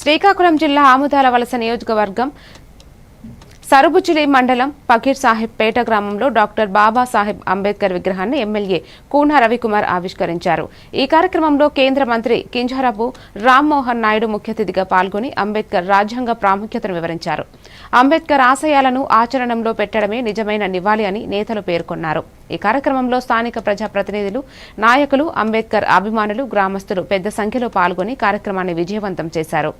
శ్రీకాకుళం జిల్లా ఆముదాల వలస నియోజకవర్గం సరుబుచిలి మండలం పకీర్ సాహెబ్ పేట గ్రామంలో డాక్టర్ బాబాసాహెబ్ అంబేద్కర్ విగ్రహాన్ని ఎమ్మెల్యే కూన రవికుమార్ ఆవిష్కరించారు. ఈ కార్యక్రమంలో కేంద్ర మంత్రి కింజరాపు రామ్మోహన్ నాయుడు ముఖ్య అతిథిగా పాల్గొని అంబేద్కర్ రాజ్యాంగ ప్రాముఖ్యతను వివరించారు. అంబేద్కర్ ఆశయాలను ఆచరణలో పెట్టడమే నిజమైన నివాళి అని నేతలు పేర్కొన్నారు. ఈ కార్యక్రమంలో స్థానిక ప్రజాప్రతినిధులు, నాయకులు, అంబేద్కర్ అభిమానులు, గ్రామస్తులు పెద్ద సంఖ్యలో పాల్గొని కార్యక్రమాన్ని విజయవంతం చేశారు.